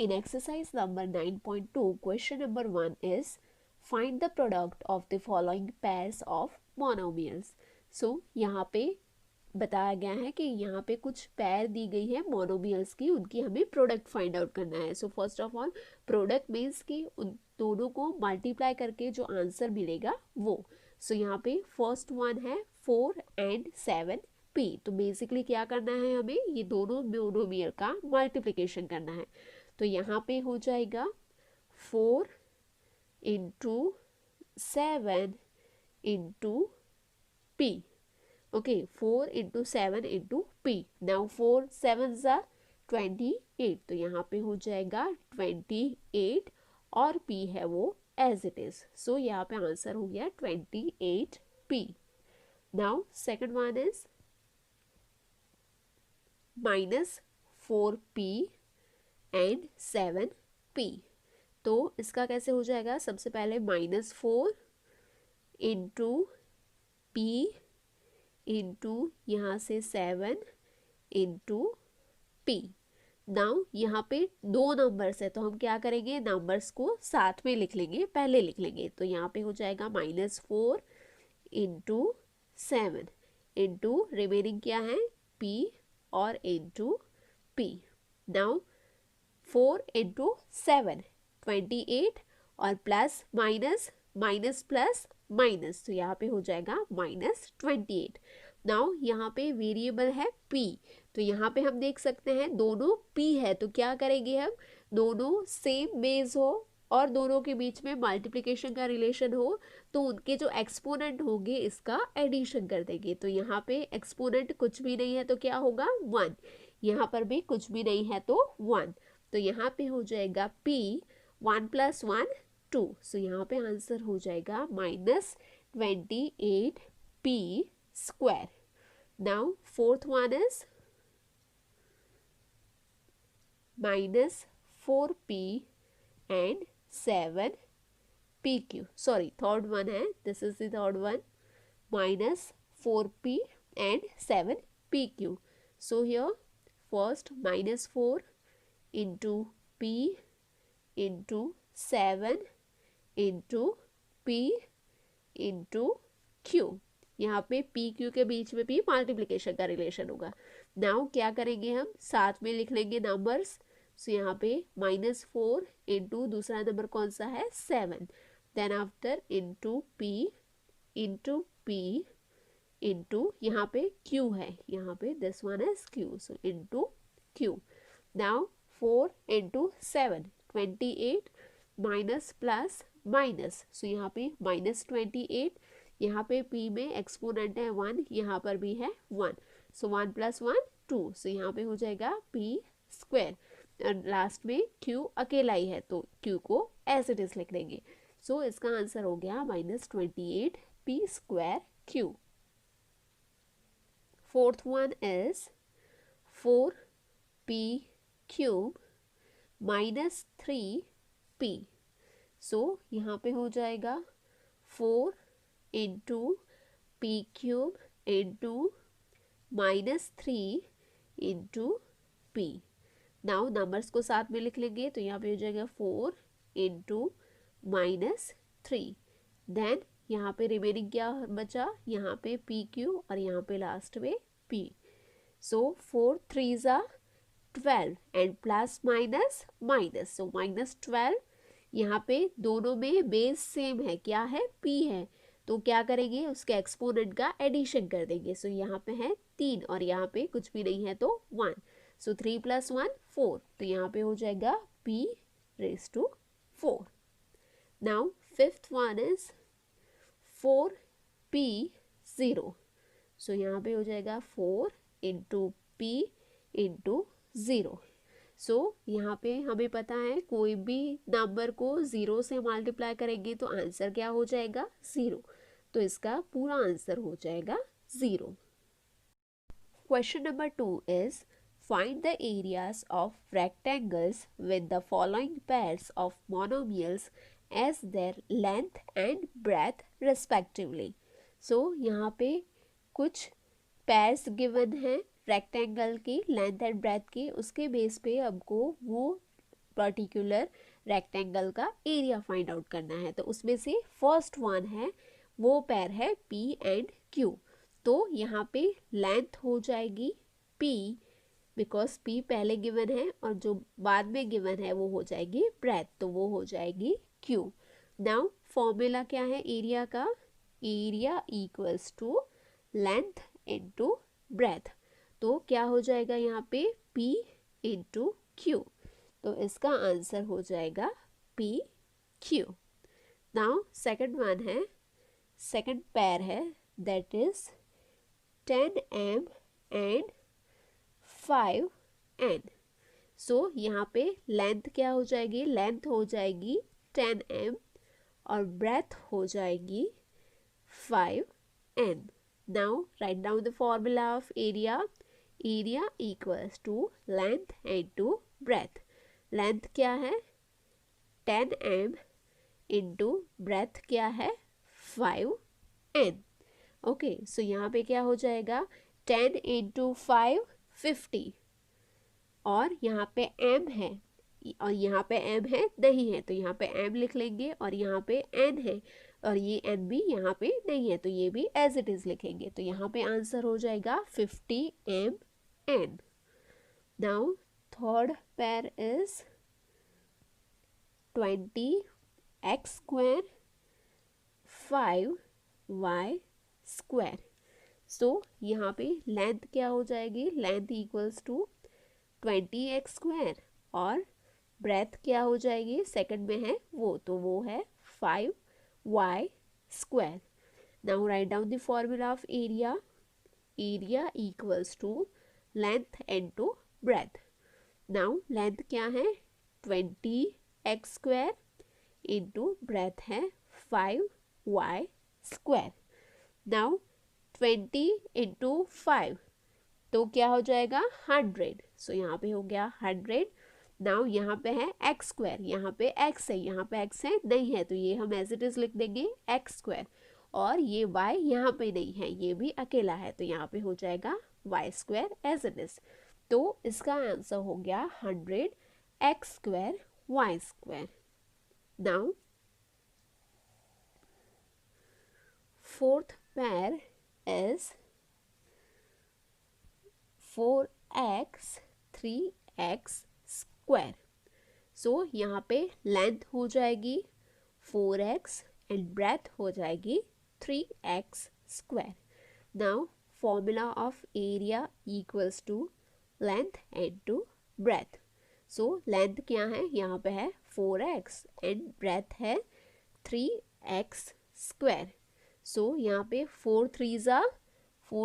In exercise number 9.2, question number 1 is find the product of the following pairs of monomials. So यहाँ पे बताया गया है कि यहाँ पे कुछ पैर दी गई है मोनोमियल्स की, उनकी हमें प्रोडक्ट फाइंड आउट करना है. So first of all product means कि उन दोनों को मल्टीप्लाई करके जो आंसर मिलेगा वो. सो यहाँ पे फर्स्ट वन है 4 and 7 p. तो बेसिकली क्या करना है, हमें ये दोनों मोनोमियल का मल्टीप्लिकेशन करना है. तो यहाँ पे हो जाएगा 4 into 7 into p. Okay, 4 into 7 into p. Now 4 7s are 28. तो यहाँ पे हो जाएगा 28 और p है वो as it is. So यहाँ पे आंसर हो गया 28p. Now second one is minus 4p and 7p. तो इसका कैसे हो जाएगा, सबसे पहले -4 इंटू p इंटू यहाँ से 7 इंटू p. नाउ यहाँ पे दो नंबर्स है तो हम क्या करेंगे, नंबर्स को साथ में लिख लेंगे, पहले लिख लेंगे. तो यहाँ पे हो जाएगा -4 इंटू 7 इंटू रिमेनिंग क्या है p और इंटू p. नाउ 4 इंटू 7 28 और plus minus minus plus minus, तो यहाँ पे हो जाएगा -28. नाउ यहाँ पे वेरिएबल है p. तो यहाँ पे हम देख सकते हैं दोनों p है, तो क्या करेंगे हम, दोनों सेम बेस हो और दोनों के बीच में मल्टीप्लिकेशन का रिलेशन हो तो उनके जो एक्सपोनेंट होंगे इसका एडिशन कर देंगे. तो यहाँ पे एक्सपोनेंट कुछ भी नहीं है तो क्या होगा 1, यहाँ पर भी कुछ भी नहीं है तो 1. तो यहाँ पे हो जाएगा p 1 + 1 2. सो यहाँ पे आंसर हो जाएगा -28p². Now fourth one is -4p and 7pq. Sorry third one है, this is the third one, -4p and 7pq. So here first -4 into p into 7 into p into q. यहाँ पे p q के बीच में भी multiplication का relation होगा. Now क्या करेंगे, हम साथ में लिख लेंगे नंबर्स. सो यहाँ पे -4 इंटू दूसरा नंबर कौन सा है 7, then after into p into यहाँ पे q है, यहाँ पे this one is q. So into q. Now 4 into 7 28 minus plus minus, so यहाँ पे -28, यहाँ पे p में एक्सपोनेंट है 1, यहाँ पर भी है 1. सो 1 + 1 2. सो यहाँ पे हो जाएगा p². और लास्ट में q अकेला ही है तो q को एज इट इज लिख देंगे. सो इसका आंसर हो गया -28p²q. Fourth one is 4p³ -3p. सो यहाँ पे हो जाएगा 4 into p³ into -3 into p. Now numbers को साथ में लिख लेंगे तो यहाँ पे हो जाएगा 4 इंटू -3. देन यहाँ पे रिमेनिंग क्या बचा, यहाँ पे pq और यहाँ पे लास्ट में p. So 4 3s are 12 and plus minus minus, so -12. यहाँ पे दोनों में बेस सेम है, क्या है p है, तो क्या करेंगे उसके एक्सपोनेंट का एडिशन कर देंगे. सो यहाँ पे है 3 और यहाँ पे कुछ भी नहीं है तो 1. सो 3 + 1 4. तो यहाँ पे हो जाएगा p⁴. Now fifth one is 4p0. सो यहाँ पे हो जाएगा 4 इंटू p इंटू 0. सो यहाँ पे हमें पता है कोई भी नंबर को 0 से मल्टीप्लाई करेंगे तो आंसर क्या हो जाएगा 0. तो इसका पूरा आंसर हो जाएगा 0. Question number 2 is find the areas of rectangles with the following pairs of monomials as their length and breadth respectively. So यहाँ पे कुछ पेयर्स गिवन हैं रेक्टेंगल की लेंथ एंड ब्रेथ की, उसके बेस पे हमको वो पर्टिकुलर रेक्टेंगल का एरिया फाइंड आउट करना है। तो उसमें से फर्स्ट वन है वो पेयर है P एंड Q। तो यहाँ पे लेंथ हो जाएगी P, बिकॉज P पहले गिवन है और जो बाद में गिवन है वो हो जाएगी ब्रेथ, तो वो हो जाएगी Q। नाउ फॉर्मूला क्या है एरिया का, area equals to length into breadth. तो क्या हो जाएगा यहाँ पे P इंटू Q, तो इसका आंसर हो जाएगा P Q। Now second one है, सेकंड पेयर है that is 10M and 5N। सो यहाँ पे लेंथ क्या हो जाएगी, लेंथ हो जाएगी 10M और ब्रेथ हो जाएगी 5N। Now write down the formula of area, area equals to length into breadth. Length क्या है 10M इंटू ब्रेथ क्या है 5N। ओके, सो यहाँ पे क्या हो जाएगा 10 इंटू 5 50, और यहाँ पे M है और यहाँ पे M है नहीं है, तो यहाँ पे M लिख लेंगे, और यहाँ पे N है और ये N भी यहाँ पे नहीं है, तो ये भी एज इट इज लिखेंगे। तो यहाँ पे आंसर हो जाएगा 50MN। Now third pair is 20x square 5y square. So यहाँ पे लेंथ क्या हो जाएगी, length equals to 20x square और ब्रेथ क्या हो जाएगी, सेकंड में है वो, तो वो है 5y square. Now write down the formula of area, area equals to length into breadth. Now length क्या है 20x स्क्वायर इंटू ब्रेथ है 5y स्क्वायर। नाउ 20 इंटू 5, तो क्या हो जाएगा 100। सो यहाँ पे हो गया 100। नाउ यहाँ पे है x स्क्वायर, यहाँ पे x है, यहाँ पे x है नहीं है, तो ये हम एज इट इज लिख देंगे x स्क्वायर, और ये y यहाँ पे नहीं है, ये भी अकेला है, तो यहाँ पे हो जाएगा y square as it is. तो इसका आंसर हो गया 100x square y square. Now fourth pair is 4x 3x square. So यहाँ पे लेंथ हो जाएगी 4x एंड ब्रेथ हो जाएगी 3x square. Now formula of area equals to length and to breadth. So length क्या है, यहाँ पे है 4x एंड ब्रेथ है 3x स्क्वायर। सो यहाँ पे 4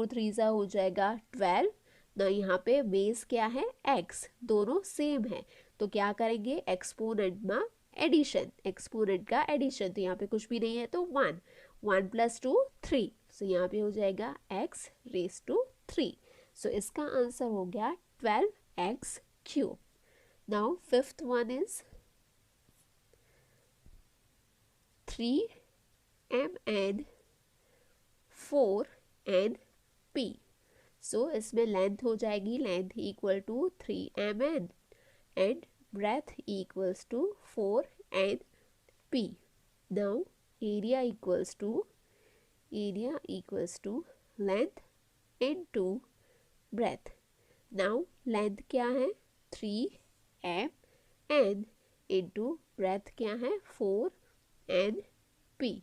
थ्रीज़ा हो जाएगा 12 ना, यहाँ पे बेस क्या है x, दोनों सेम है, तो क्या करेंगे एक्सपोनेंट में एडिशन, एक्सपोनेंट का एडिशन, तो यहाँ पे कुछ भी नहीं है तो 1 + 2 3, सो यहाँ पे हो जाएगा x रेज टू 3। सो इसका आंसर हो गया 12x cube. Now fifth one is 3mn 4np। So इसमें लेंथ हो जाएगी, length equal to 3mn and breadth equals to 4np। Now area equals to length into breadth. Now length क्या है 3mn into breadth क्या है 4np।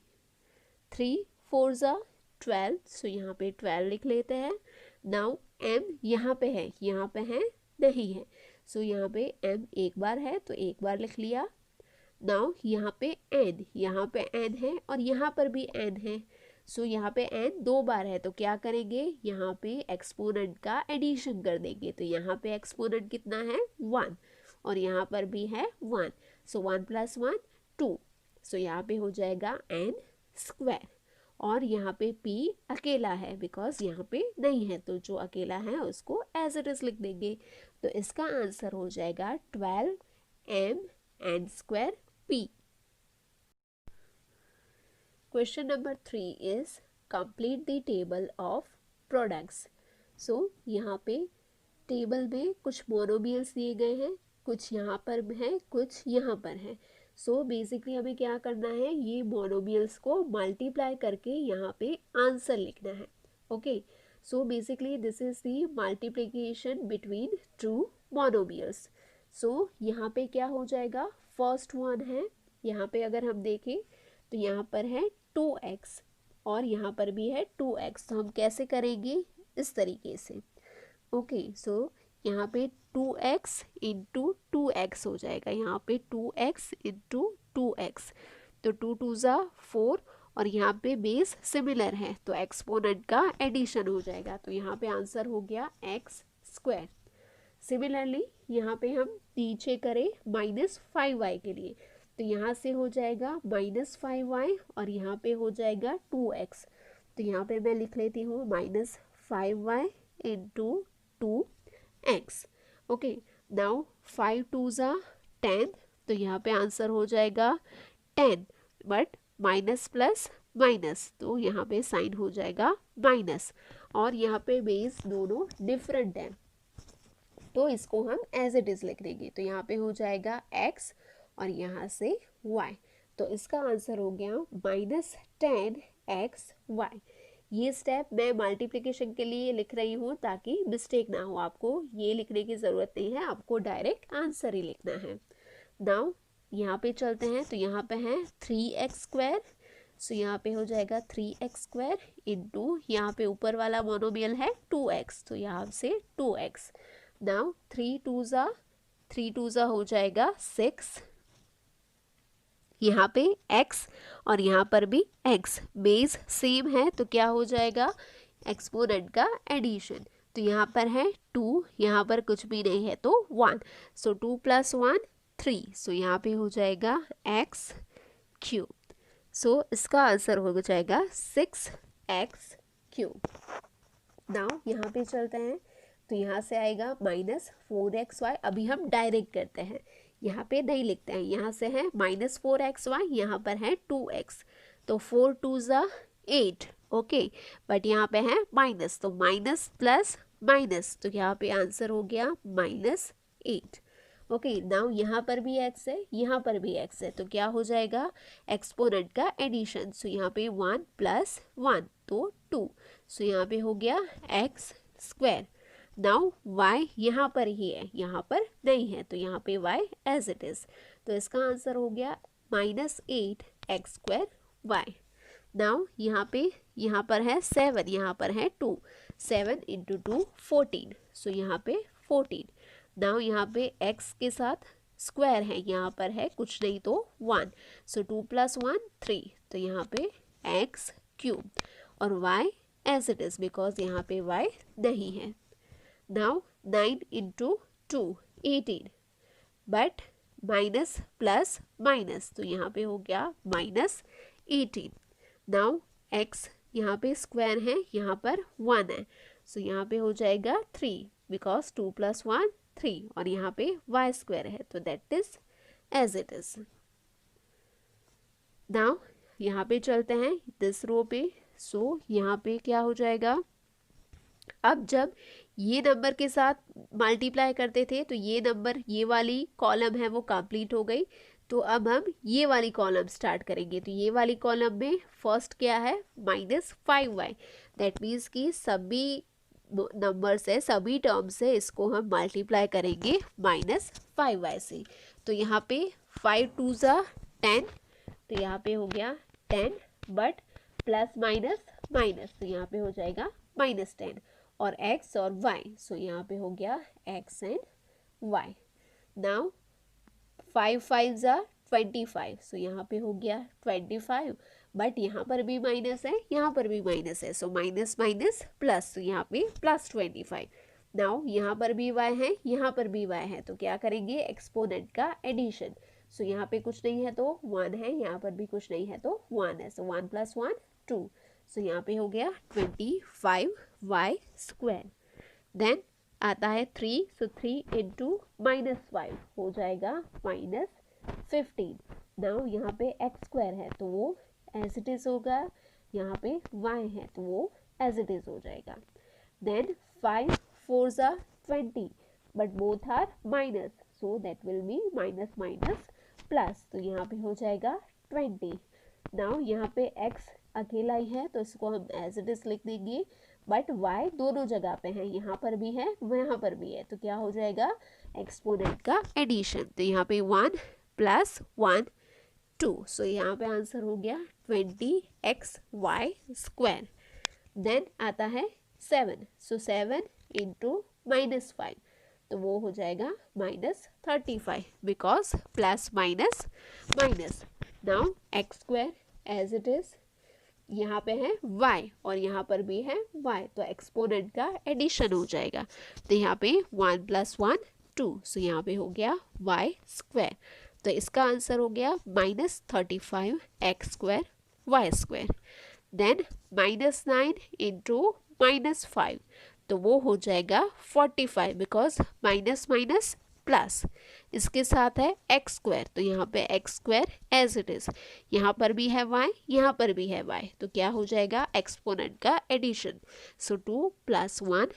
3 4 ज़ा 12, सो यहाँ पे 12 लिख लेते हैं। नाउ m यहाँ पे है, यहाँ पे है नहीं है, सो यहाँ पे m एक बार है तो एक बार लिख लिया। नाउ यहाँ पे n है और यहाँ पर भी n है, सो यहाँ पे n 2 बार है, तो क्या करेंगे यहाँ पे एक्सपोनेंट का एडिशन कर देंगे। तो यहाँ पे एक्सपोनेंट कितना है 1 और यहाँ पर भी है 1, सो 1 + 1 2, सो यहाँ पे हो जाएगा n स्क्वायर। और यहाँ पे p अकेला है बिकॉज यहाँ पे नहीं है, तो जो अकेला है उसको एज इट इज लिख देंगे। तो इसका आंसर हो जाएगा 12mn square p। Question number 3 is complete the table of products. So यहाँ पे टेबल में कुछ मोनोमियल्स दिए गए हैं कुछ यहाँ पर है, कुछ यहाँ पर है। सो बेसिकली हमें क्या करना है, ये मोनोमियल्स को मल्टीप्लाई करके यहाँ पे आंसर लिखना है। Okay, so basically this is the multiplication between two monomials. So यहाँ पे क्या हो जाएगा, फर्स्ट वन है, यहाँ पे अगर हम देखें तो यहाँ पर है 2x और यहाँ पर भी है 2x। तो हम कैसे करेंगे, इस तरीके से। ओके, सो यहाँ पे 2x इंटू 2x हो जाएगा, यहाँ पे 2x इंटू 2x, तो 2 2 ज़ा 4 और यहाँ पे बेस सिमिलर है तो एक्सपोनेंट का एडिशन हो जाएगा, तो यहाँ पे आंसर हो गया x स्क्वायर। सिमिलरली यहाँ पे हम नीचे करें -5y के लिए, तो यहाँ से हो जाएगा -5y और यहाँ पे हो जाएगा 2x, तो यहाँ पे मैं लिख लेती हूँ -5y into 2x। Okay, now 5 2 ज़ा 10, तो यहाँ पे आंसर हो जाएगा 10, बट माइनस प्लस माइनस, तो यहाँ पे साइन हो जाएगा माइनस, और यहाँ पे बेस दोनों डिफरेंट है तो इसको हम एज इट इज लिख देंगे, तो यहाँ पे हो जाएगा x और यहाँ से y, तो इसका आंसर हो गया -10xy। ये स्टेप मैं मल्टीप्लिकेशन के लिए लिख रही हूँ ताकि मिस्टेक ना हो, आपको ये लिखने की ज़रूरत नहीं है, आपको डायरेक्ट आंसर ही लिखना है। नाउ यहाँ पे चलते हैं, तो यहाँ पे है 3x स्क्वायर, सो यहाँ पे हो जाएगा 3x स्क्वायर इंटू यहाँ पे ऊपर वाला मोनोमियल है 2x, तो यहाँ से 2x। नाउ 3 2 ज़ा हो जाएगा 6, यहाँ पे x और यहाँ पर भी x, बेस सेम है तो क्या हो जाएगा, एक्सपोनेंट का एडिशन, तो यहाँ पर है 2, यहाँ पर कुछ भी नहीं है तो 1, सो 2 + 1 3, सो यहाँ पे हो जाएगा x क्यूब, सो इसका आंसर हो जाएगा 6x क्यूब। नाउ यहाँ पे चलते हैं, तो यहाँ से आएगा -4xy, अभी हम डायरेक्ट करते हैं, यहाँ पे नहीं लिखते हैं, यहाँ से है -4xy, यहाँ पर है 2x, तो 4 2 ज़ा 8, ओके, बट यहाँ पे है माइनस, तो माइनस प्लस माइनस, तो यहाँ पे आंसर हो गया -8। ओके, नाउ यहाँ पर भी x है, यहाँ पर भी x है, तो क्या हो जाएगा, एक्सपोनेंट का एडिशन, सो यहाँ पे 1 + 1 तो 2, सो यहाँ पे हो गया x स्क्वायर। नाउ y यहाँ पर ही है, यहाँ पर नहीं है, तो यहाँ पे y एज इट इज़, तो इसका आंसर हो गया -8x स्क्वायर y। नाउ यहाँ पर है 7, यहाँ पर है 2, 7 × 2 14, सो यहाँ पे 14। नाउ यहाँ पे x के साथ स्क्वायर है, यहाँ पर है कुछ नहीं तो 1, सो 2 + 1 3, तो यहाँ पे x क्यूब और y as it is because यहाँ पे y नहीं है। Now 9 × 2 18, but minus plus minus, तो यहाँ पे हो गया -18। नाउ x यहाँ पे स्क्वायर है, यहाँ पर 1 है, सो यहाँ पे हो जाएगा 3 बिकॉज 2 + 1 3, और यहाँ पे y स्क्वायर है तो that is as it is. Now यहाँ पे चलते हैं दिस रो पे, सो यहाँ पे क्या हो जाएगा, अब जब ये नंबर के साथ मल्टीप्लाई करते थे तो ये नंबर, ये वाली कॉलम है वो कंप्लीट हो गई, तो अब हम ये वाली कॉलम स्टार्ट करेंगे, तो ये वाली कॉलम में फर्स्ट क्या है -5y, दैट मीन्स कि सभी नंबर्स है, सभी टर्म्स है, इसको हम मल्टीप्लाई करेंगे -5y से, तो यहाँ पे 5 2 ज़ा 10, तो यहाँ पे हो गया 10, बट प्लस माइनस माइनस, तो यहाँ पे हो जाएगा -10, और x और y, सो यहाँ पे हो गया x एंड y। नाउ 5 5 ज़ा 25, सो यहाँ पे हो गया 25, बट यहाँ पर भी माइनस है, यहाँ पर भी माइनस है, सो माइनस माइनस प्लस, तो यहाँ पे +25। नाउ यहाँ पर भी y है, यहाँ पर भी y है, तो क्या करेंगे, एक्सपोनेंट का एडिशन, सो यहाँ पे कुछ नहीं है तो 1 है, यहाँ पर भी कुछ नहीं है तो 1 है, सो 1 + 1 2, सो यहाँ पे हो गया 25y स्क्वायर। देन आता है 3, सो 3 × -5 हो जाएगा -15। नाउ यहाँ पे x स्क्वायर है तो वो एज इट इज़ होगा, यहाँ पे y है तो वो एज इट इज़ हो जाएगा। देन 5 4 ज़ा 20, but both are minus, so that will be minus minus plus, तो यहाँ पे हो जाएगा 20। नाउ यहाँ पे x अकेला ही है तो इसको हम एज इट इज लिख देंगे, बट y दोनों जगह पे है, यहाँ पर भी है यहाँ पर भी है, तो क्या हो जाएगा एक्सपोनेंट का एडिशन। तो यहाँ पे 1 प्लस 1 2, सो यहाँ पे आंसर हो गया 20xy स्क्वायर। देन आता है 7, सो 7 इंटू -5, तो वो हो जाएगा -35 because plus minus minus. Now X square as it is, यहाँ पे है y और यहाँ पर भी है y, तो एक्सपोनेंट का एडिशन हो जाएगा। तो यहाँ पे 1 + 1 2, सो यहाँ पे हो गया y स्क्वायर। तो इसका आंसर हो गया -35 x square y square. Then -9 into -5, तो वो हो जाएगा 45 बिकॉज माइनस माइनस प्लस, इसके साथ है एक्स स्क्वायर, तो यहाँ पे X square as it is, यहाँ पर भी है y, यहाँ पर भी है y, तो क्या हो जाएगा एक्सपोनेंट का एडिशन। सो 2 + 1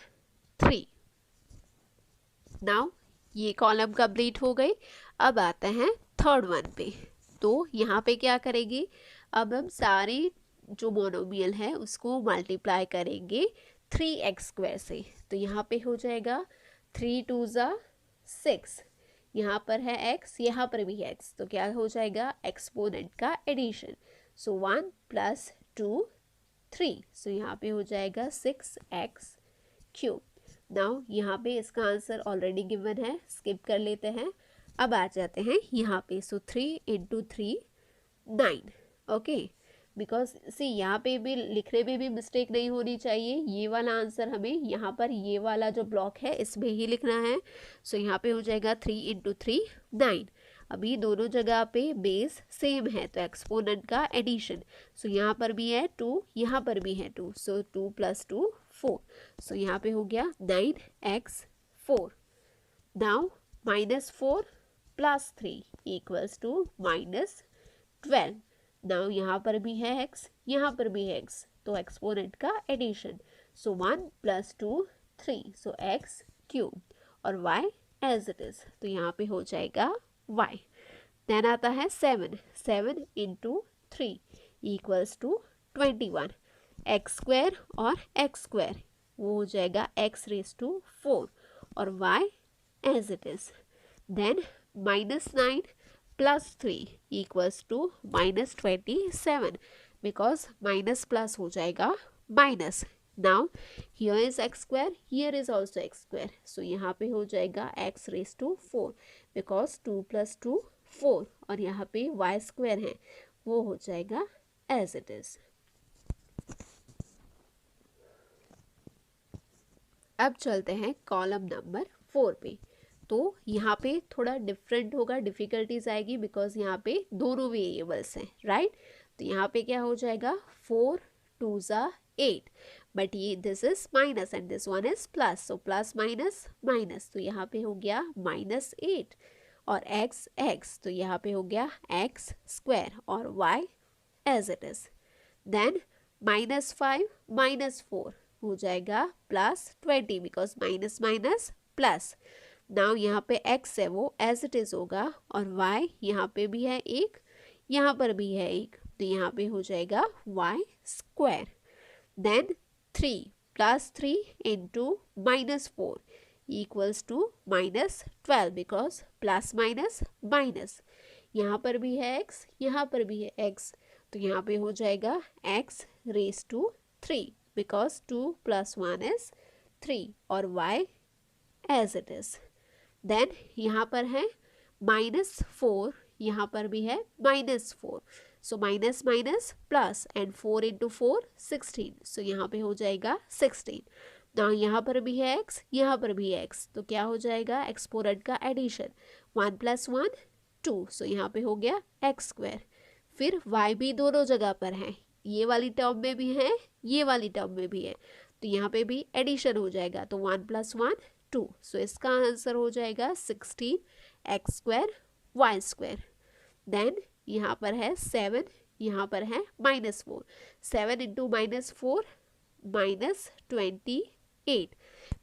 3। नाउ ये कॉलम कंप्लीट हो गई। अब आते हैं थर्ड वन पे। तो यहाँ पे क्या करेंगे, अब हम सारे जो मोनोमियल है उसको मल्टीप्लाई करेंगे 3x² से। तो यहाँ पे हो जाएगा 3 2 ज़ा 6, यहाँ पर है x, यहाँ पर भी है x, तो क्या हो जाएगा एक्सपोनेंट का एडिशन। सो 1 + 2 3, सो यहाँ पे हो जाएगा 6x³। नाउ यहाँ पे इसका आंसर ऑलरेडी गिवन है, स्किप कर लेते हैं। अब आ जाते हैं यहाँ पे, सो 3 × 3 9, ओके, बिकॉज सी यहाँ पे भी लिखने में भी मिस्टेक नहीं होनी चाहिए। ये वाला आंसर हमें यहाँ पर ये वाला जो ब्लॉक है इसमें ही लिखना है। सो यहाँ पे हो जाएगा 3 × 3 9। अभी दोनों जगह पे बेस सेम है तो एक्सपोनेंट का एडिशन। सो यहाँ पर भी है 2, यहाँ पर भी है 2, सो 2 + 2 4, सो यहाँ पे हो गया 9x4। नाउ -4 + 3 = -12। नाउ यहाँ पर भी है x, यहाँ पर भी है x, तो एक्सपोनेंट का एडिशन। सो 1 + 2 3, सो x³ और y एज इट इज, तो यहाँ पे हो जाएगा y। देन आता है 7 × 3 = 21, x² और x² वो हो जाएगा x⁴ और y as it is. Then -9 + 3 = -27 because minus plus हो जाएगा minus. Now here is x², here is also x², so यहाँ पे हो जाएगा x⁴ बिकॉज 2 + 2 4 और यहाँ पे y² है वो हो जाएगा एज इट इज। अब चलते हैं कॉलम नंबर 4 पे। तो यहाँ पे थोड़ा डिफरेंट होगा, डिफ़िकल्टीज आएगी बिकॉज यहाँ पे दोनों वेरिएबल्स हैं, राइट। तो यहाँ पे क्या हो जाएगा 4 2 ज़ा 8, बट ये this is minus and this one is plus, so plus minus minus, तो यहाँ पे हो गया -8 और x तो यहाँ पे हो गया x² और y as it is. Then -5 - 4 हो जाएगा +20 because minus minus plus. Now यहाँ पे x है वो एज इट इज होगा और y यहाँ पे भी है एक, यहाँ पर भी है एक, तो यहाँ पे हो जाएगा y²। Then 3 + 3 × -4 = -12 because plus minus minus, यहाँ पर भी है x, यहाँ पर भी है x, तो यहाँ पे हो जाएगा x⁻³ बिकॉज 2 + 1 is 3 और y as it is. Then यहाँ पर है -4, यहाँ पर भी है -4, so minus minus plus and 4 × 4 16, so यहाँ पे हो जाएगा 16। ना यहाँ पर भी है x, यहाँ पर भी है x, तो क्या हो जाएगा एक्सपोनेंट का एडिशन 1 + 1 2, सो यहाँ पे हो गया x²। फिर y भी दोनों जगह पर है, ये वाली टर्म में भी है, ये वाली टर्म में भी है, तो यहाँ पे भी एडिशन हो जाएगा, तो 1 + 1 2, सो इसका आंसर हो जाएगा 16x² y²। देन यहाँ पर है 7, यहाँ पर है -4, 7 × -4 -28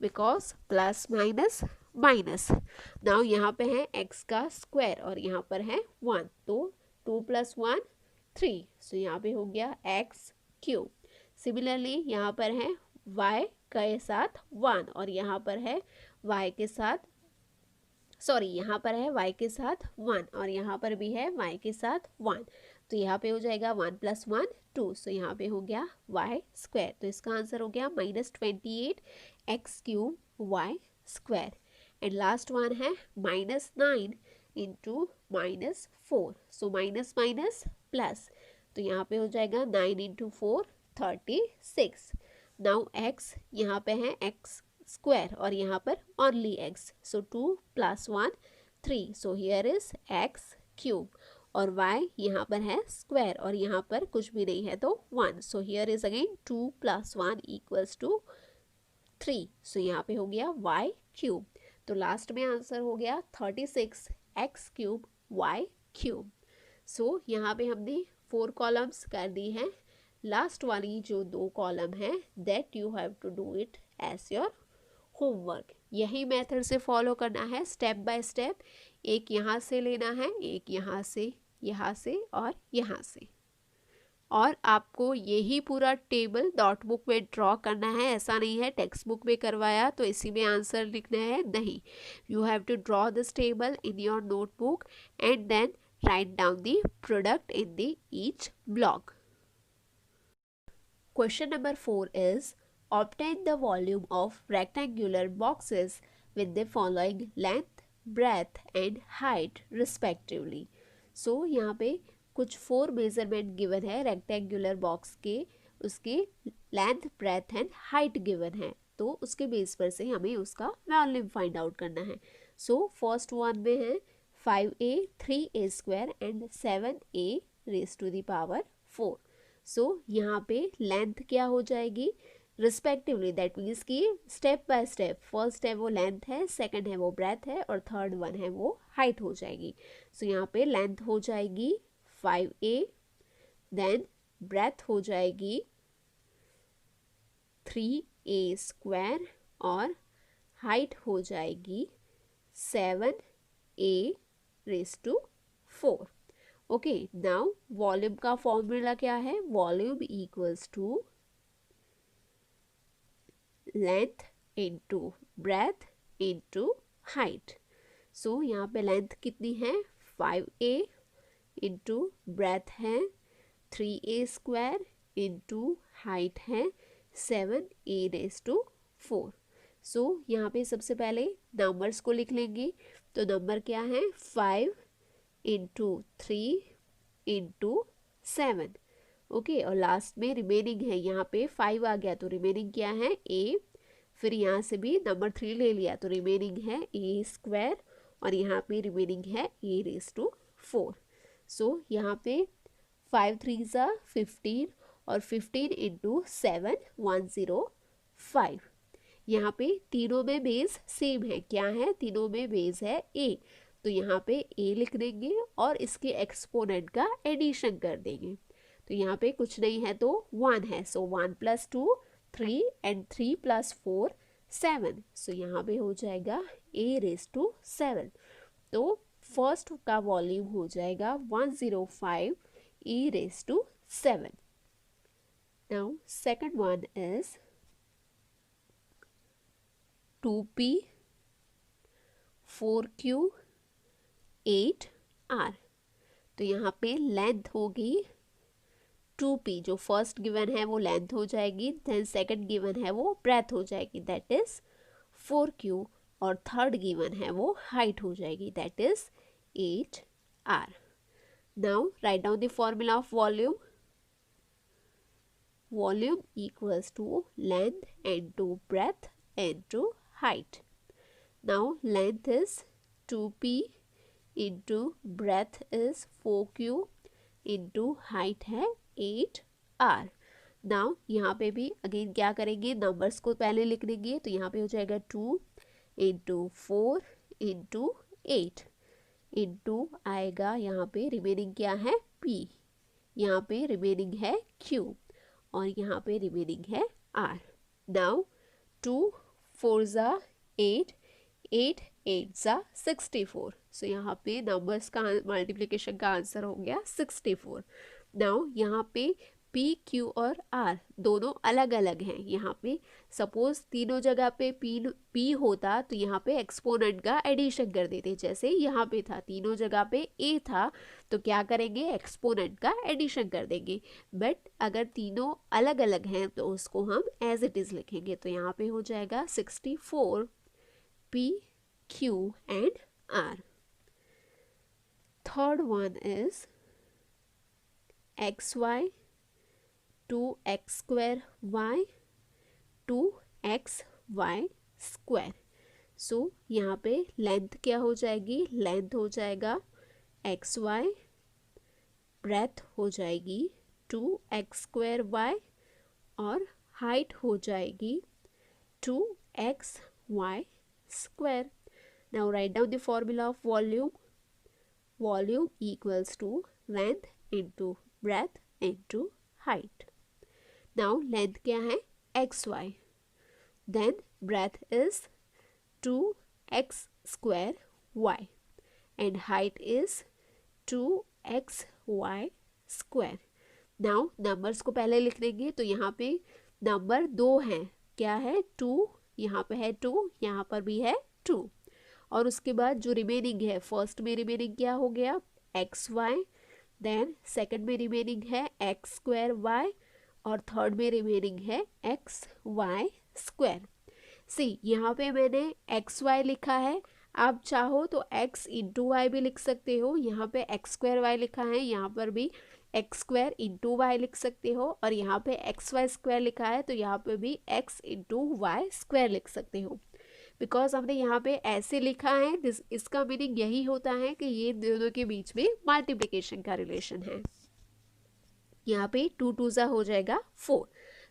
because plus minus minus. Now यहाँ पे है x का स्क्वायर और यहाँ पर है 1, तो 2 + 1 3, सो यहाँ पे हो गया x क्यूब। सिमिलरली यहाँ पर है y के साथ 1 और यहाँ पर है y के साथ यहाँ पर है y के साथ 1 और यहाँ पर भी है y के साथ 1, तो यहाँ पे हो जाएगा 1 + 1 2, सो यहाँ पे हो गया y स्क्वायर। तो इसका आंसर हो गया -28 x cube y square. And last one है -9 into -4, so minus minus plus, तो यहाँ पे हो जाएगा 9 इंटू 4 36। नाउ x यहाँ पे है x स्क्वायर और यहाँ पर only x, so 2 + 1 3, so here is x cube, और y यहाँ पर है स्क्वायर और यहाँ पर कुछ भी नहीं है तो 1, सो हियर इज अगेन 2 + 1 = 3, सो यहाँ पे हो गया y क्यूब। तो लास्ट में आंसर हो गया 36 x क्यूब y क्यूब। सो यहाँ पे हमने 4 कॉलम्स कर दी हैं। लास्ट वाली जो 2 कॉलम है that you have to do it as your homework. यही मेथड से फॉलो करना है स्टेप बाय स्टेप। एक यहाँ से लेना है, एक यहाँ से और यहाँ से, और आपको यही पूरा टेबल नोटबुक में ड्रॉ करना है। ऐसा नहीं है टेक्स्ट बुक में करवाया तो इसी में आंसर लिखना है, नहीं, you have to draw this table in your notebook and then write down the product in the each block. Question number 4 is obtain the volume of rectangular boxes with the following length, breadth and height respectively. So यहाँ पे कुछ 4 measurement given है rectangular box के, उसके length, breadth and height given है, तो उसके base पर से हमें उसका वॉल्यूम फाइंड आउट करना है। सो फर्स्ट वन में है 5a 3a² एंड 7a⁴। सो यहाँ पे लेंथ क्या हो जाएगी रिस्पेक्टिवली, दैट मीन्स कि स्टेप बाय स्टेप, फर्स्ट है वो लेंथ है, सेकंड है वो ब्रेथ है और थर्ड वन है वो हाइट हो जाएगी। सो यहाँ पे लेंथ हो जाएगी 5a, देन ब्रेथ हो जाएगी 3a² और हाइट हो जाएगी 7a⁴। ओके, नाउ वॉल्यूम का फॉर्मूला क्या है, volume equals to length into breadth into height. So यहाँ पे लेंथ कितनी है 5a इंटू ब्रेथ है 3a² इंटू हाइट है 7a⁴। सो यहाँ पे सबसे पहले नंबर्स को लिख लेंगे, तो नंबर क्या है 5 इंटू 3 इंटू 7। ओके, और लास्ट में रिमेनिंग है, यहाँ पे 5 आ गया तो रिमेनिंग क्या है a, फिर यहाँ से भी नंबर 3 ले लिया तो रिमेनिंग है a² और यहाँ पे रिमेनिंग है a⁴। सो यहाँ पे 5 3 ज़ा 15 और 15 इंटू 7 105। यहाँ पे तीनों में बेस सेम है, क्या है, तीनों में बेस है a, तो यहाँ पे a लिख देंगे और इसके एक्सपोनेंट का एडिशन कर देंगे। तो यहाँ पे कुछ नहीं है तो 1 है, सो 1 + 2 3 एंड 3 + 4 7, सो यहाँ पे हो जाएगा a⁻7। तो फर्स्ट का वॉल्यूम हो जाएगा 105 e⁻7। Now second one is 2p 4q 8r। तो यहाँ पे लेंथ होगी 2p, जो फर्स्ट गिवन है वो लेंथ हो जाएगी, देन सेकंड गिवन है वो ब्रेथ हो जाएगी दैट इज 4q, और थर्ड गिवन है वो हाइट हो जाएगी that is 8r। Now write down the formula of volume. Volume equals to length into breadth into height. Now length is 2p into breadth is 4q into height है 8r। Now यहाँ पे भी again क्या करेंगे, numbers को पहले लिख देंगे, तो यहाँ पे हो जाएगा 2 into 4 into 8 into आएगा यहाँ पे रिमेनिंग क्या है p, यहाँ पे रिमेनिंग है q और यहाँ पे रिमेनिंग है r। Now 2 4 ज़ा 8, 8 8 ज़ा 64। सो यहाँ पे नंबर्स का मल्टीप्लिकेशन का आंसर हो गया 64। नाउ यहाँ पे P Q और R दोनों अलग अलग हैं। यहाँ पे सपोज तीनों जगह पे P होता तो यहाँ पे एक्सपोनेंट का एडिशन कर देते, जैसे यहाँ पे था तीनों जगह पे A था तो क्या करेंगे, एक्सपोनेंट का एडिशन कर देंगे। बट अगर तीनों अलग अलग हैं तो उसको हम एज इट इज़ लिखेंगे। तो यहाँ पे हो जाएगा 64 P Q and R। थर्ड वन इज XY 2x square y 2xy square. So यहाँ पे लेंथ क्या हो जाएगी, लेंथ हो जाएगा xy, ब्रेथ हो जाएगी 2x स्क्वायर y और हाइट हो जाएगी 2xy square. Now write down the formula of volume. Volume equals to length into breadth into height. Now length क्या है, xy, then breadth is 2x square y and height is 2xy square. Now numbers को पहले लिख देंगे। तो यहाँ पे number 2 हैं, क्या है 2, यहाँ पे है 2, यहाँ पर भी है 2, और उसके बाद जो रिमेनिंग है, फर्स्ट में रिमेनिंग क्या हो गया xy, देन सेकंड में रिमेनिंग है x स्क्वायर y और थर्ड में रिमेनिंग है xy स्क्वायर। सी यहाँ पे मैंने xy लिखा है, आप चाहो तो x इंटू वाई भी लिख सकते हो। यहाँ पे x स्क्वायर y लिखा है, यहाँ पर भी x स्क्वायर इंटू वाई लिख सकते हो, और यहाँ पे xy स्क्वायर लिखा है तो यहाँ पे भी x इंटू वाई स्क्वायर लिख सकते हो। बिकॉज हमने यहाँ पे ऐसे लिखा है, इसका मीनिंग यही होता है कि ये दोनों के बीच में मल्टीप्लिकेशन का रिलेशन है। यहाँ पे 2 2 ज़ा हो जाएगा 4।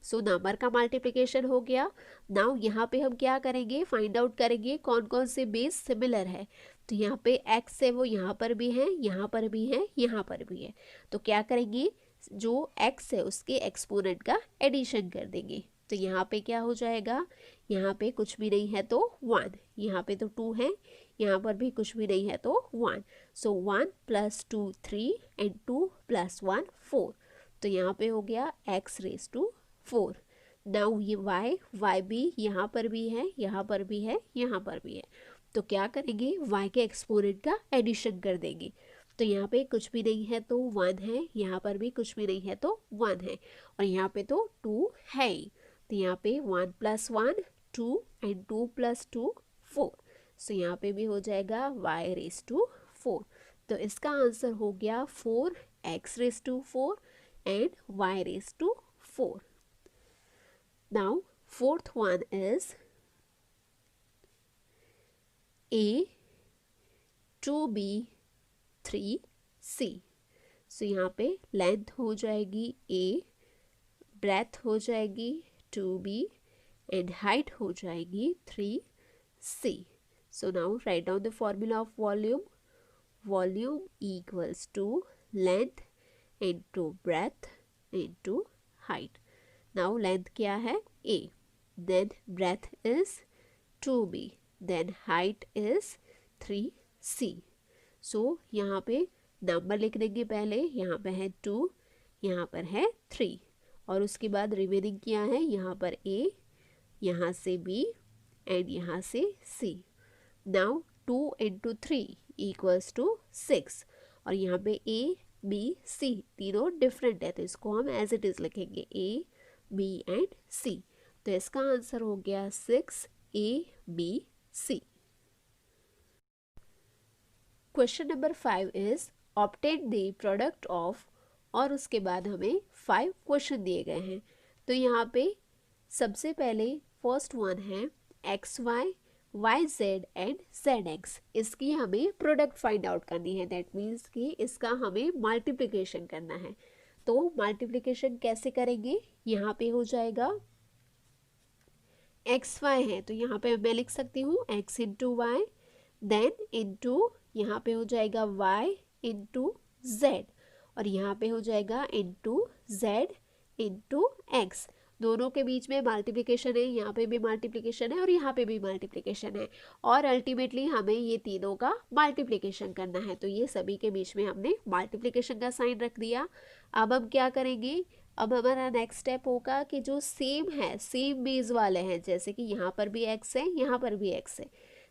सो नंबर का मल्टीप्लिकेशन हो गया। नाउ यहाँ पे हम क्या करेंगे, फाइंड आउट करेंगे कौन कौन से बेस सिमिलर है। तो यहाँ पे x है वो यहाँ पर भी है, यहाँ पर भी है, यहाँ पर भी है। तो क्या करेंगे, जो x है उसके एक्सपोनेंट का एडिशन कर देंगे। तो यहाँ पे क्या हो जाएगा, यहाँ पे कुछ भी नहीं है तो 1, यहाँ पे तो 2 है, यहाँ पर भी कुछ भी नहीं है तो 1। सो 1 + 2 3 एंड 2 + 1 4। तो यहाँ पे हो गया x⁴। नाउ ये y भी यहाँ पर भी है, यहाँ पर भी है, यहाँ पर भी है। तो क्या करेंगे, y के एक्सपोनेंट का एडिशन कर देंगे। तो यहाँ पे कुछ भी नहीं है तो 1 है, यहाँ पर भी कुछ भी नहीं है तो 1 है, और यहाँ पे तो 2 है ही। तो यहाँ पे 1 + 1 2 एंड 2 + 2 4। सो यहाँ पे भी हो जाएगा y⁴। तो इसका आंसर हो गया 4x⁴ and y⁴. Now fourth one is A 2B 3C। सो यहाँ पे लेंथ हो जाएगी A, ब्रेथ हो जाएगी 2B एंड हाइट हो जाएगी 3C। So now write down the formula of volume. Volume equals to length into breadth into height। now length क्या है A, then breadth is 2B, then height is 3C। so यहाँ पे number लिख देंगे पहले, यहाँ पे है 2, यहाँ पर है 3, और उसके बाद रिमेनिंग क्या है, यहाँ पर A, यहाँ से B एंड यहाँ से C। now 2 into 3 equals to 6, और यहाँ पे A B C तीनों डिफरेंट है तो इसको हम एज इट इज लिखेंगे A B एंड C। तो इसका आंसर हो गया 6 A B C। Question number 5 is obtain the product of, और उसके बाद हमें 5 क्वेश्चन दिए गए हैं। तो यहाँ पे सबसे पहले फर्स्ट वन है XY YZ एंड ZX। इसकी हमें प्रोडक्ट फाइंड आउट करनी है, दैट मीन्स कि इसका हमें मल्टीप्लिकेशन करना है। तो मल्टीप्लिकेशन कैसे करेंगे, यहाँ पे हो जाएगा XY है तो यहाँ पे मैं लिख सकती हूँ x इंटू वाई, देन इंटू यहाँ पे हो जाएगा y इंटू Z, और यहाँ पे हो जाएगा इंटू Z इंटू x। दोनों के बीच में मल्टीप्लिकेशन है, यहाँ पे भी मल्टीप्लिकेशन है और यहाँ पे भी मल्टीप्लिकेशन है, और अल्टीमेटली हमें ये तीनों का मल्टीप्लिकेशन करना है। तो ये सभी के बीच में हमने मल्टीप्लिकेशन का साइन रख दिया। अब हम क्या करेंगे, अब हमारा नेक्स्ट स्टेप होगा कि जो सेम है, सेम बेस वाले हैं, जैसे कि यहाँ पर भी x है, यहाँ पर भी x है,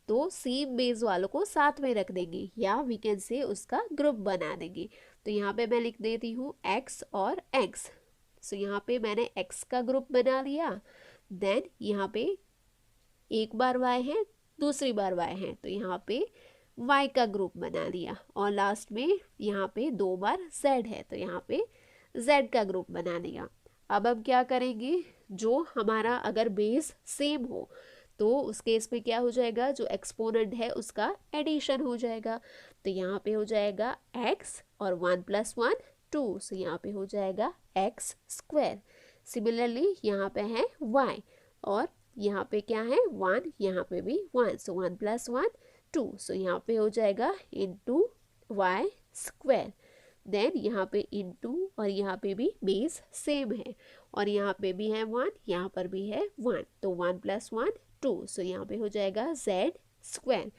तो सेम बेस वालों को साथ में रख देंगे, या वी कैन से उसका ग्रुप बना देंगे। तो यहाँ पे मैं लिख देती हूँ x और x। सो यहाँ पे मैंने x का ग्रुप बना लिया, देन यहाँ पे एक बार y है, दूसरी बार y है, तो यहाँ पे y का ग्रुप बना लिया, और लास्ट में यहाँ पे 2 बार z है, तो यहाँ पे z का ग्रुप बना लिया। अब हम क्या करेंगे, जो हमारा अगर बेस सेम हो तो उस केस में क्या हो जाएगा, जो एक्सपोनेंट है उसका एडिशन हो जाएगा। तो यहाँ पे हो जाएगा x और 1 + 1 2, सो यहाँ पे हो जाएगा x²। सिमिलरली यहाँ पे है y, और यहाँ पे क्या है 1, यहाँ पे भी 1, सो 1 + 1 2, सो यहाँ पे हो जाएगा इंटू y²। देन यहाँ पे इंटू, और यहाँ पे भी बेस सेम है, और यहाँ पे भी है 1, यहाँ पर भी है 1, तो 1 + 1 2, सो यहाँ पे हो जाएगा z²।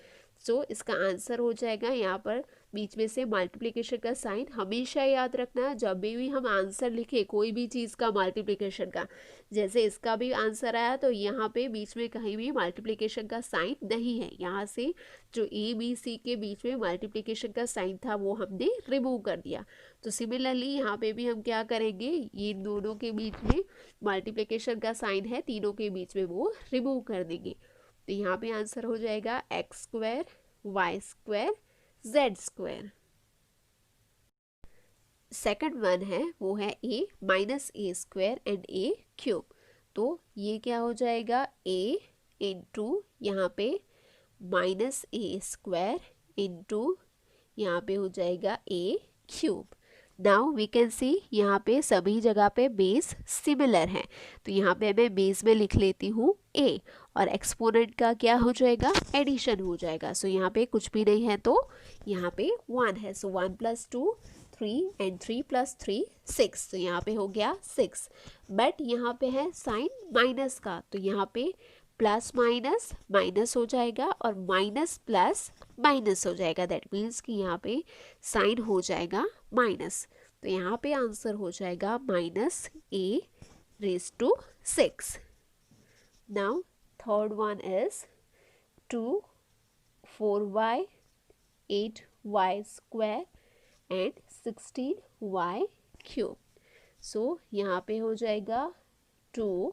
सो इसका आंसर हो जाएगा, यहाँ पर बीच में से मल्टीप्लिकेशन का साइन हमेशा याद रखना जब भी हम आंसर लिखे कोई भी चीज़ का मल्टीप्लिकेशन का। जैसे इसका भी आंसर आया तो यहाँ पे बीच में कहीं भी मल्टीप्लिकेशन का साइन नहीं है, यहाँ से जो ABC के बीच में मल्टीप्लिकेशन का साइन था वो हमने रिमूव कर दिया। तो सिमिलरली यहाँ पे भी हम क्या करेंगे, ये दोनों के बीच में मल्टीप्लिकेशन का साइन है, तीनों के बीच में वो रिमूव कर देंगे। तो यहाँ पे आंसर हो जाएगा x² y² z²। Second one है वो है a -a² एंड a³ तो ये क्या हो जाएगा a इंटू यहाँ पे -a² इंटू यहाँ पे हो जाएगा a³। Now we can see यहाँ पे सभी जगह पे बेस सिमिलर है, तो यहाँ पे मैं बेस में लिख लेती हूँ a, और एक्सपोनेंट का क्या हो जाएगा, एडिशन हो जाएगा। सो यहाँ पे कुछ भी नहीं है तो यहाँ पे 1 है, सो 1 + 2 3 एंड 3 + 3 6, तो यहाँ पे हो गया 6। बट यहाँ पे है साइन माइनस का, तो यहाँ पे प्लस माइनस माइनस हो जाएगा और माइनस प्लस माइनस हो जाएगा, दैट मीन्स कि यहाँ पे साइन हो जाएगा माइनस। तो यहाँ पे आंसर हो जाएगा -a⁻⁶। नाउ थर्ड वन is 2 4y 8y² and 16y³। सो यहाँ पे हो जाएगा 2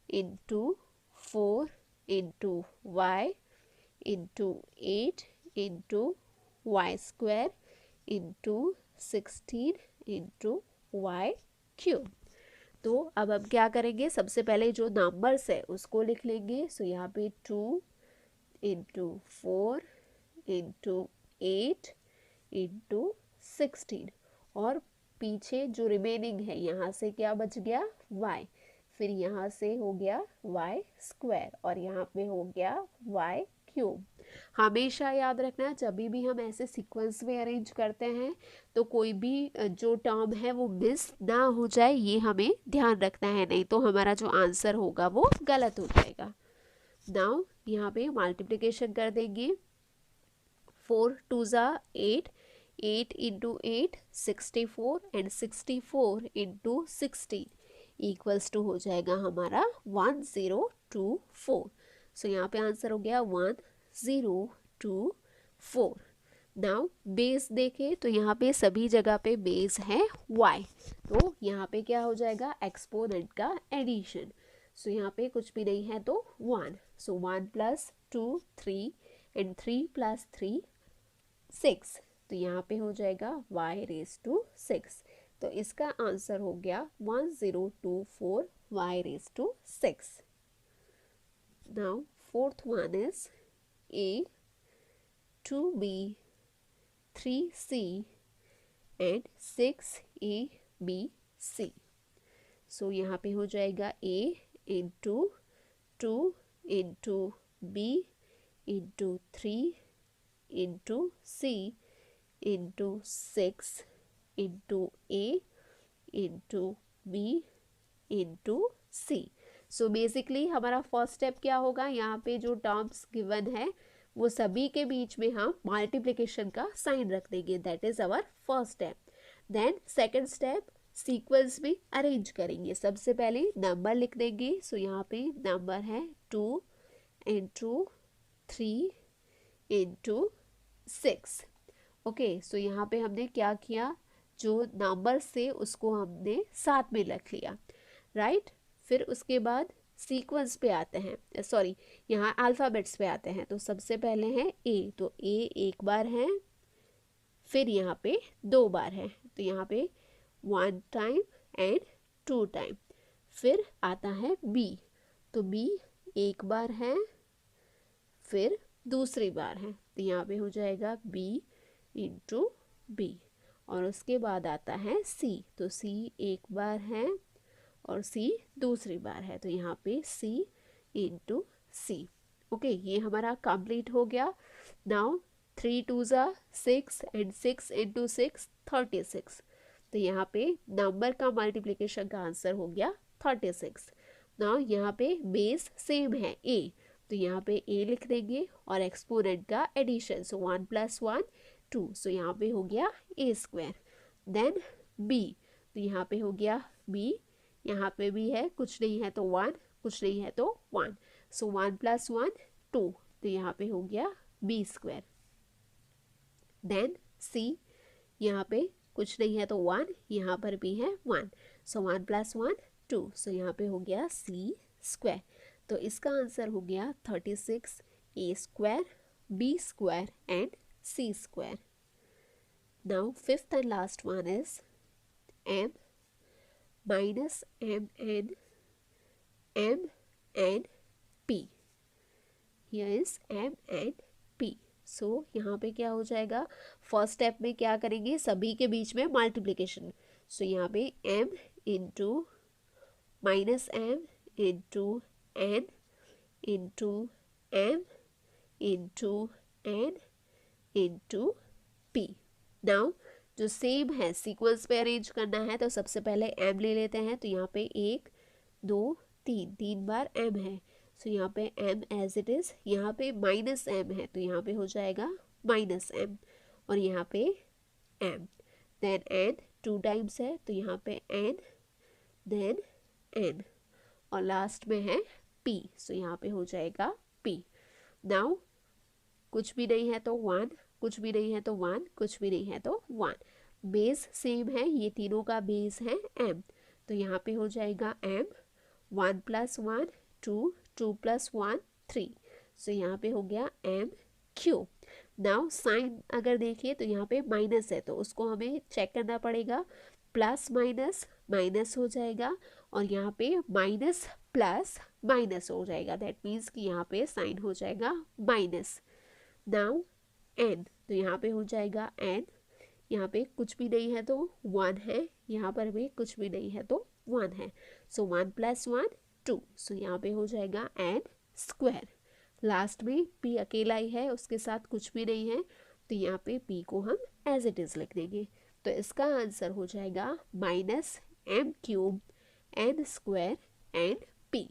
× 4 × y × 8 × y² × 16 × y³। तो अब हम क्या करेंगे, सबसे पहले जो नंबर्स है उसको लिख लेंगे। सो यहाँ पे 2 × 4 × 8 × 16, और पीछे जो रिमेनिंग है यहाँ से क्या बच गया y, फिर यहाँ से हो गया y² और यहाँ पे हो गया y³। हमेशा याद रखना जब भी हम ऐसे सीक्वेंस में अरेंज करते हैं तो कोई भी जो टर्म है वो मिस ना हो जाए, ये हमें ध्यान रखना है, नहीं तो हमारा जो आंसर होगा वो गलत हो जाएगा। नाउ यहाँ पे मल्टीप्लिकेशन कर देंगे। 4 × 2 = 8, 8 × 8 64 एंड 64 × 16 इक्वल्स टू हो जाएगा हमारा 1024। सो यहाँ पे आंसर हो गया 1024। नाउ बेस देखें तो यहाँ पे सभी जगह पे बेस है y, तो यहाँ पे क्या हो जाएगा, एक्सपोनेंट का एडिशन। सो यहाँ पे कुछ भी नहीं है तो 1, सो 1 + 2 3 एंड 3 + 3 6, तो यहाँ पे हो जाएगा y⁻⁶। तो इसका आंसर हो गया 1024 y⁻⁶। Now fourth one is a 2b 3c and 6abc। सो यहाँ पे हो जाएगा a × 2 × b × 3 × c × 6 × a × b × C. So basically हमारा फर्स्ट स्टेप क्या होगा, यहाँ पे जो टर्म्स गिवन है वो सभी के बीच में हम मल्टीप्लिकेशन का साइन रख देंगे, that is our first step. Then second step, sequence में अरेंज करेंगे। सबसे पहले नंबर लिख देंगे। सो यहाँ पे नंबर है 2 इंटू 3 इंटू 6। ओके, सो यहाँ पे हमने क्या किया, जो नंबर से उसको हमने साथ में रख लिया, राइट। फिर उसके बाद सीक्वेंस पे आते हैं, सॉरी यहाँ अल्फ़ाबेट्स पे आते हैं। तो सबसे पहले है ए, तो ए एक बार है, फिर यहाँ पे 2 बार है, तो यहाँ पे 1 टाइम एंड 2 टाइम। फिर आता है बी, तो बी एक बार है, फिर दूसरी बार है, तो यहाँ पे हो जाएगा बी इंटू बी। और उसके बाद आता है सी, तो सी एक बार है और सी दूसरी बार है, तो यहाँ पे सी इंटू सी। ओके, ये हमारा कंप्लीट हो गया। Now 3 2 6 and 6 into 6 36। तो यहाँ पे नंबर का मल्टीप्लिकेशन का आंसर हो गया 36। नाउ यहाँ पे बेस सेम है ए, तो यहाँ पे ए लिख देंगे और एक्सपोनेंट का एडिशन, सो 1 + 1 2, सो यहाँ पे हो गया ए स्क्वायर। देन बी, तो यहाँ पे हो गया बी, यहाँ पे भी है, कुछ नहीं है तो 1, कुछ नहीं है तो 1, सो 1 + 1 2, तो यहाँ पे हो गया बी स्क्वायर। देन सी, यहाँ पे कुछ नहीं है तो 1, यहाँ पर भी है 1, सो 1 + 1 2, सो यहाँ पे हो गया सी स्क्वायर। तो इसका आंसर हो गया 36, A square, B square and C square. Now fifth and last one is m minus mn m and p. Here is m and p. सो यहाँ पे क्या हो जाएगा, फर्स्ट स्टेप में क्या करेंगे, सभी के बीच में मल्टीप्लिकेशन। सो यहाँ पे m into minus m into n into m into n into p। Now जो सेम है सीक्वेंस पे अरेंज करना है, तो सबसे पहले m ले लेते हैं। तो यहाँ पे 1 2 3 बार m है, सो यहाँ पे m एज इट इज़। यहाँ पे -m है, तो यहाँ पे हो जाएगा -m, और यहाँ पे m। देन n 2 टाइम्स है, तो यहाँ पे n, देन n, और लास्ट में है p, सो यहाँ पे हो जाएगा p। नाउ कुछ भी नहीं है तो 1, कुछ भी नहीं है तो 1, कुछ भी नहीं है तो 1। बेस सेम है, ये तीनों का बेस है m, तो यहाँ पे हो जाएगा m, 1 + 1 2, 2 + 1 3, सो यहाँ पे हो गया m क्यूब। नाउ साइन अगर देखिए तो यहाँ पे माइनस है, तो उसको हमें चेक करना पड़ेगा, प्लस माइनस माइनस हो जाएगा, और यहाँ पे माइनस प्लस माइनस हो जाएगा, दैट मीन्स कि यहाँ पे साइन हो जाएगा माइनस। नाउ n, तो यहाँ पे हो जाएगा n, यहाँ पे कुछ भी नहीं है तो 1 है, यहाँ पर भी कुछ भी नहीं है तो 1 है, सो 1 + 1 2, सो यहाँ पे हो जाएगा n स्क्वायर। लास्ट में p अकेला ही है, उसके साथ कुछ भी नहीं है, तो यहाँ पे p को हम एज इट इज़ लिख देंगे। तो इसका आंसर हो जाएगा -m³ n² एंड p।